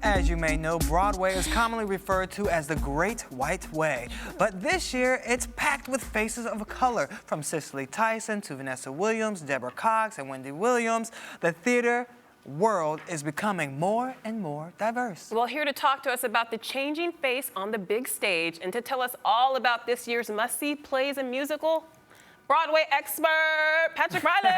As you may know, Broadway is commonly referred to as the Great White Way. But this year, it's packed with faces of color, from Cicely Tyson to Vanessa Williams, Deborah Cox, and Wendy Williams. The theater world is becoming more and more diverse. Well, here to talk to us about the changing face on the big stage and to tell us all about this year's must-see plays and musical, Broadway expert, Patrick Riley.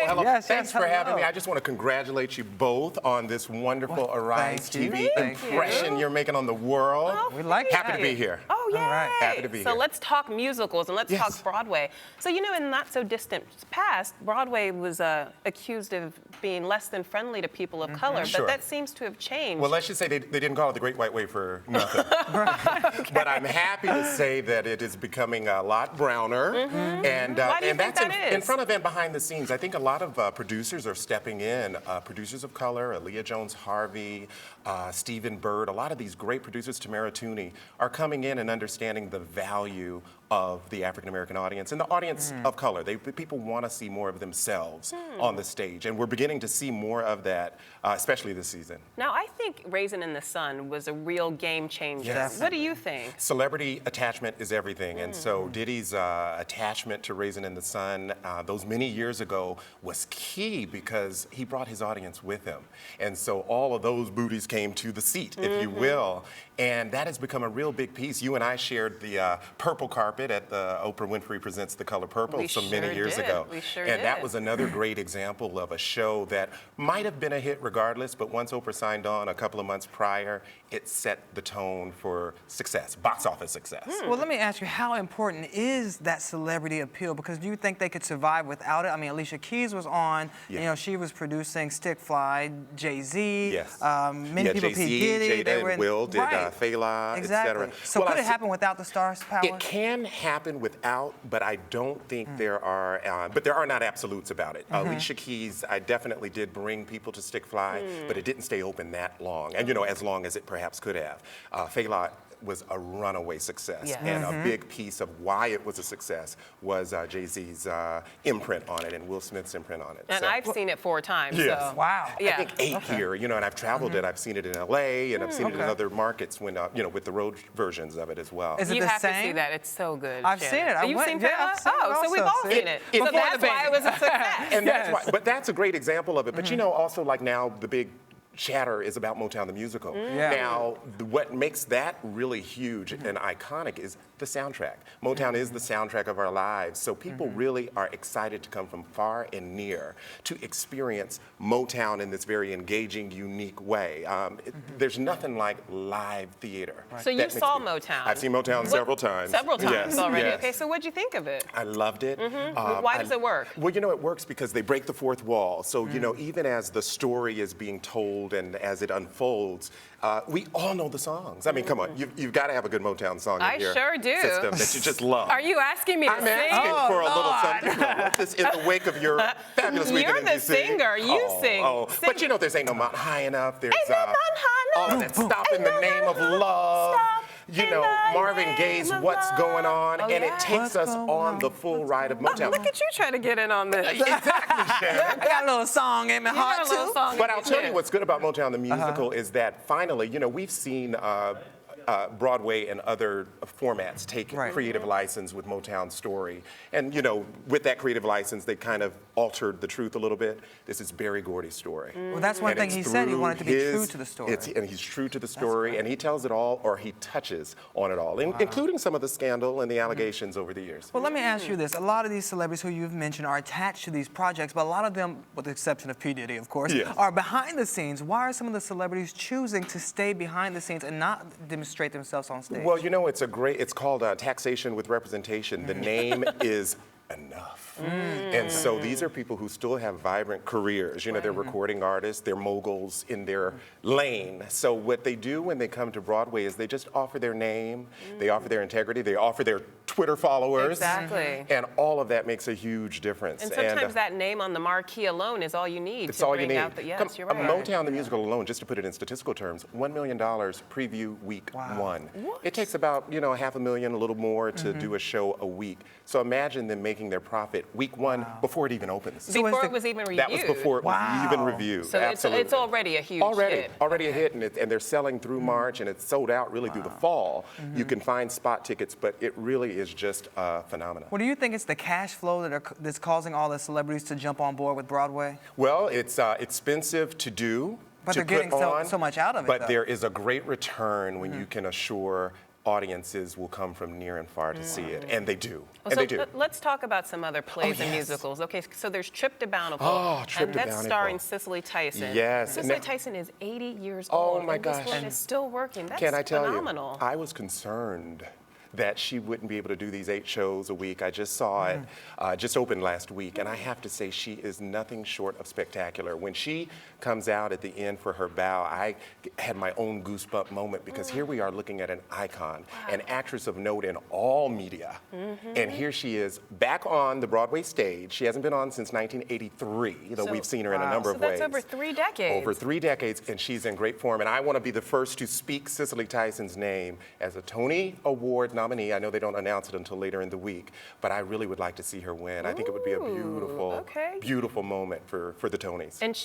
Hello. Yes, Thanks for having me. I just want to congratulate you both on this wonderful Arise TV impression you're making on the world. We like Happy to be here. Oh, yay. All right. Happy to be here. So let's talk musicals and let's talk Broadway. So, you know, in not so distant past, Broadway was accused of being less than friendly to people of color, but that seems to have changed. Well, let's just say they didn't call it the Great White Way for nothing. But I'm happy to say that it is becoming a lot browner. And Why do you think that's that in is? front of and behind the scenes. I think a lot of producers are stepping in. Producers of color, Aaliyah Jones-Harvey, Stephen Bird, a lot of these great producers, Tamara Tooney, are coming in and understanding the value of the African-American audience and the audience of color. People want to see more of themselves on the stage, and we're beginning to see more of that, especially this season. Now, I think Raisin in the Sun was a real game changer. Yes. What do you think? Celebrity attachment is everything, and so Diddy's attachment to Raisin in the Sun those many years ago was key because he brought his audience with him. And so all of those booties came to the seat, if you will, and that has become a real big piece. You and I shared the purple carpet at the Oprah Winfrey Presents The Color Purple many years ago. We sure and did. that was another great example of a show that might have been a hit regardless, but once Oprah signed on a couple of months prior, it set the tone for success, box office success. Well, let me ask you, how important is that celebrity appeal? Because do you think they could survive without it? I mean, Alicia Keys was on, you know, she was producing Stick Fly, Jay-Z, many people, P. Diddy. Jada and Will did Fela, exactly. etc. So could it happen without the stars' power? It can happen without, but I don't think there are, but there are not absolutes about it. Alicia Keys, I definitely did bring people to Stick Fly, but it didn't stay open that long, and you know, as long as it perhaps could have. Fela was a runaway success, and a big piece of why it was a success was Jay-Z's imprint on it and Will Smith's imprint on it. And I've seen it 4 times. Yes. So. Wow. Yeah. I think 8 here, you know, and I've traveled it. I've seen it in LA, and I've seen it in other markets when, you know, with the road versions of it as well. Is it You the have same? to see that. It's so good. I've seen it. You've seen I've Fela? seen it Oh, so we've also. all seen it. Before So that's the why it was a success. And that's why, but that's a great example of it. But you know, also like now the big chatter is about Motown the Musical. Now, what makes that really huge and iconic is the soundtrack. Motown is the soundtrack of our lives, so people really are excited to come from far and near to experience Motown in this very engaging, unique way. There's nothing like live theater. So you saw Motown. I've seen Motown several times. Several times already. Yes. Okay, so what'd you think of it? I loved it. Why does it work? Well, you know, it works because they break the fourth wall. So, you know, even as the story is being told and as it unfolds, we all know the songs. I mean, come on, you've got to have a good Motown song in your sure do. system that you just love. Are you asking me to I'm sing? asking for a little something just in the wake of your fabulous weekend in You're the DC. singer. You sing. Sing. But you know, there's Ain't No Mountain High Enough. There's Ain't no mountain high enough. that Stop in the Name of Love. You know, Marvin Gaye's What's Going On, and it takes us on the full ride of Motown. Look at you trying to get in on this. Exactly, Shannon. I got a little song in my heart, too. But I'll tell you what's good about Motown the Musical is that finally, you know, we've seen Broadway and other formats take creative license with Motown's story. And, you know, with that creative license, they kind of altered the truth a little bit. This is Berry Gordy's story. Well, that's one thing he said. He wanted to be true to the story. And he's true to the story, and he tells it all, or he touches on it all, including some of the scandal and the allegations over the years. Well, let me ask you this. A lot of these celebrities who you've mentioned are attached to these projects, but a lot of them, with the exception of P. Diddy, of course, are behind the scenes. Why are some of the celebrities choosing to stay behind the scenes and not demonstrate themselves on stage? Well, you know, it's called taxation with representation. The name is enough. And so these are people who still have vibrant careers. You know, they're recording artists, they're moguls in their lane. So what they do when they come to Broadway is they just offer their name, they offer their integrity, they offer their Twitter followers. Exactly. And all of that makes a huge difference. And sometimes that name on the marquee alone is all you need it's to all bring you need. out the, yes, you're right. Motown the Musical alone, just to put it in statistical terms, $1 million preview week one. What? It takes about, $500,000, a little more to do a show a week. So imagine them making their profit week one before it even opens. Before it was even reviewed. That was before it was even reviewed. So Absolutely. it's already a huge hit. Already a hit, and they're selling through March, and it's sold out really through the fall. You can find spot tickets, but it really is just a phenomenon. Well, do you think it's the cash flow that's causing all the celebrities to jump on board with Broadway? Well, it's expensive to do. But they're getting so much out of it. But there is a great return when you can assure audiences will come from near and far to see it, and they do. Well, so let's talk about some other plays and musicals. Okay, so there's Trip to Bountiful, and that's starring Cicely Tyson. Yes. Cicely Tyson is 80 years old. Oh my and gosh. This one is still working. That's Can I tell phenomenal. you, I was concerned that she wouldn't be able to do these 8 shows a week. I just saw it, just opened last week, and I have to say she is nothing short of spectacular. When she comes out at the end for her bow, I had my own goosebump moment because here we are looking at an icon, an actress of note in all media, and here she is back on the Broadway stage. She hasn't been on since 1983, though we've seen her in a number of ways. That's over 3 decades. Over 3 decades, and she's in great form. And I want to be the first to speak Cicely Tyson's name as a Tony Award nominee. I know they don't announce it until later in the week, but I really would like to see her win. I think it would be a beautiful, beautiful moment for the Tonys. And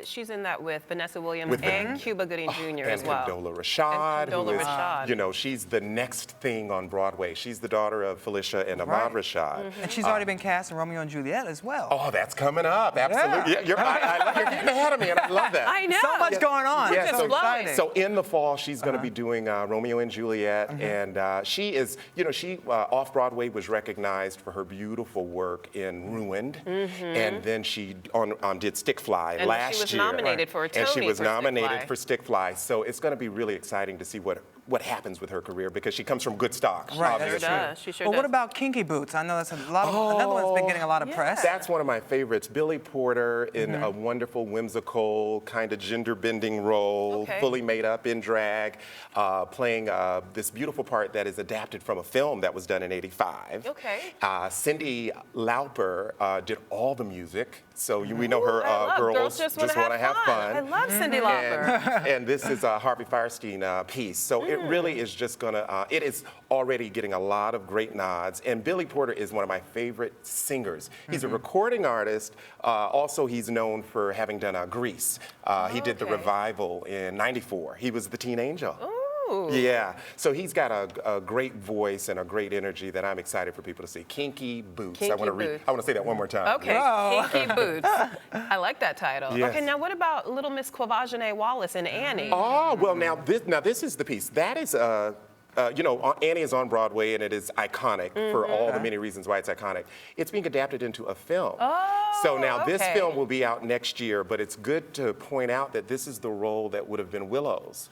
she's in that with Vanessa Williams and Cuba Gooding Jr. as well. And Condola Rashad, Condola who is, Rashad. she's the next thing on Broadway. She's the daughter of Felicia and Ahmad Rashad. And she's already been cast in Romeo and Juliet as well. Oh, that's coming up. Absolutely. Yeah, you're getting ahead of me, and I love that. I know. So much going on. Yeah, so exciting. So in the fall, she's going to be doing Romeo and Juliet, and she is, she off Broadway was recognized for her beautiful work in Ruined, and then she did Stick Fly last year. And she was nominated for a Tony. And she was for nominated Stick Fly. for Stick Fly. So it's going to be really exciting to see what happens with her career because she comes from good stock. Right, obviously. She sure Well, does. what about Kinky Boots? I know that's another one that's been getting a lot of press. That's one of my favorites. Billy Porter in a wonderful, whimsical, kind of gender-bending role, fully made up in drag, playing this beautiful part that is adapted from a film that was done in '85. Okay. Cyndi Lauper did all the music. So we know her Girls Just Want to Have Fun. I love Cyndi Lauper. And this is a Harvey Fierstein piece. So it really is just gonna, it is already getting a lot of great nods. And Billy Porter is one of my favorite singers. He's a recording artist. Also, he's known for having done Grease. He did the revival in '94. He was the teen angel. Yeah, so he's got a great voice and a great energy that I'm excited for people to see. Kinky Boots. I want to say that one more time. Okay, Kinky Boots. I like that title. Yes. Okay, now what about Little Miss Quavagene Wallace and Annie? Oh, well, now this is the piece. That is Annie is on Broadway, and it is iconic for all the many reasons why it's iconic. It's being adapted into a film. So now this film will be out next year, but it's good to point out that this is the role that would have been Willow's.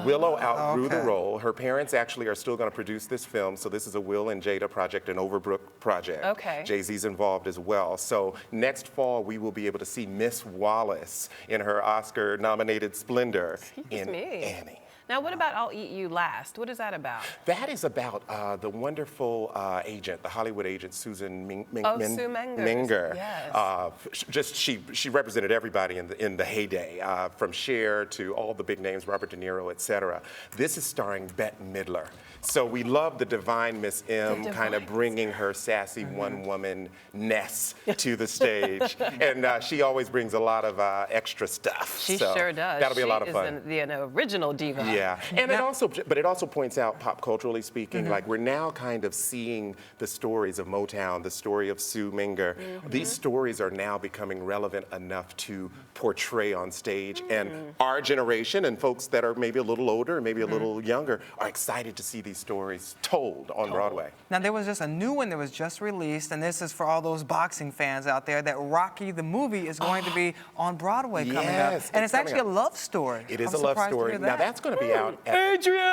Willow outgrew the role. Her parents actually are still going to produce this film, so this is a Will and Jada project, an Overbrook project. Okay. Jay-Z's involved as well. So next fall, we will be able to see Miss Wallace in her Oscar-nominated splendor in Annie. Now, what about I'll Eat You Last? What is that about? That is about the wonderful agent, the Hollywood agent, Susan Sue Menger. Yes. She represented everybody in the heyday, from Cher to all the big names, Robert De Niro, etc. This is starring Bette Midler. So we love the divine Miss M kind of bringing her sassy one-woman-ness to the stage. And she always brings a lot of extra stuff. She sure does. That'll be a lot of fun. She is an original diva. Yeah, and it also points out, pop culturally speaking, like we're now kind of seeing the stories of Motown, the story of Sue Menger. These stories are now becoming relevant enough to portray on stage, and our generation and folks that are maybe a little older, maybe a little younger, are excited to see these stories told on Broadway. Now there was just a new one that was just released, and this is for all those boxing fans out there, that Rocky the movie is going to be on Broadway coming up. And it's actually a love story. It is a love story. Now that's going to be out at Adrian!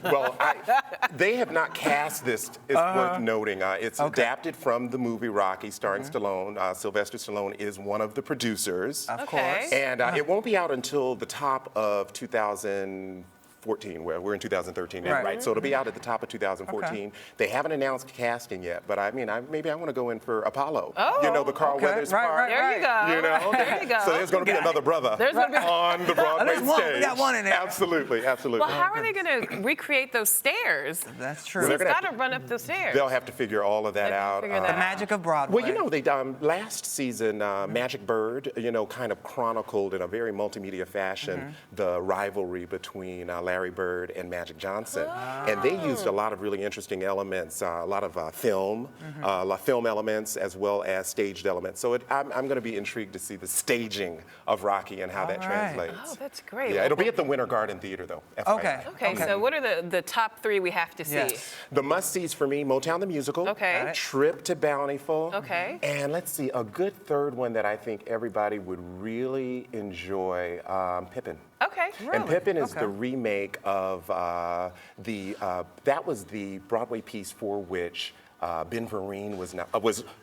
Well, they have not cast this. It's worth noting. It's adapted from the movie Rocky, starring Stallone. Sylvester Stallone is one of the producers. Of course. And it won't be out until the top of 2015. 14. We're in 2013 now, right? So it'll be out at the top of 2014. Okay. They haven't announced casting yet, but I mean, maybe I want to go in for Apollo. Oh, you know, the Carl Weathers part. There you go. You know? There you go. So there's going to be another brother There's gonna be on the Broadway stage. We got one in there. Absolutely, absolutely. Well, how are they going to recreate those stairs? That's true. Well, He's they're gonna got to run up the stairs. They'll have to figure all of that out. figure that The out. magic of Broadway. Well, you know, they last season, Magic Bird, you know, kind of chronicled in a very multimedia fashion the rivalry between Larry Bird and Magic Johnson, and they used a lot of really interesting elements, a lot of film elements as well as staged elements. So I'm going to be intrigued to see the staging of Rocky and how that translates. Oh, that's great. Yeah, it'll be at the Winter Garden Theater, though. FYI. Okay, so what are the top 3 we have to see? Yes. The must-sees for me, Motown the Musical. Okay. Trip to Bountiful. Okay. And let's see, a good third one that I think everybody would really enjoy, Pippin. Okay. And Pippin is the remake of that was the Broadway piece for which Ben Vereen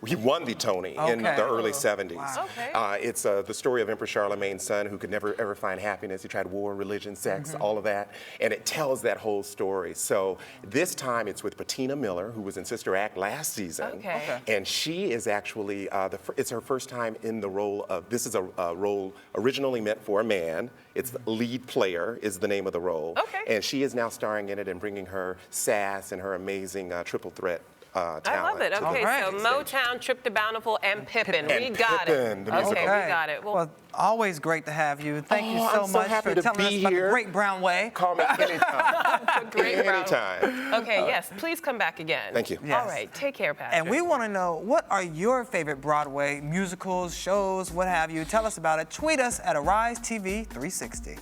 he won the Tony in the early 70s. Wow. Okay. It's the story of Emperor Charlemagne's son who could never ever find happiness. He tried war, religion, sex, all of that, and it tells that whole story. So this time it's with Patina Miller, who was in Sister Act last season, and she is actually it's her first time in the role of. This is a role originally meant for a man. It's the lead player is the name of the role, and she is now starring in it and bringing her sass and her amazing triple threat. Talent. I love it. Okay, so Motown, Trip to Bountiful, and Pippin. We got it. The musical. Okay, we got it. Well, always great to have you. Thank you so I'm so much happy for to telling us be about the here. Great Brown Way. Call me anytime. Great Brown. Anytime. Okay, yes, please come back again. Thank you. Yes. All right, take care, Patrick. And we want to know, what are your favorite Broadway musicals, shows, what have you? Tell us about it. Tweet us at AriseTV360.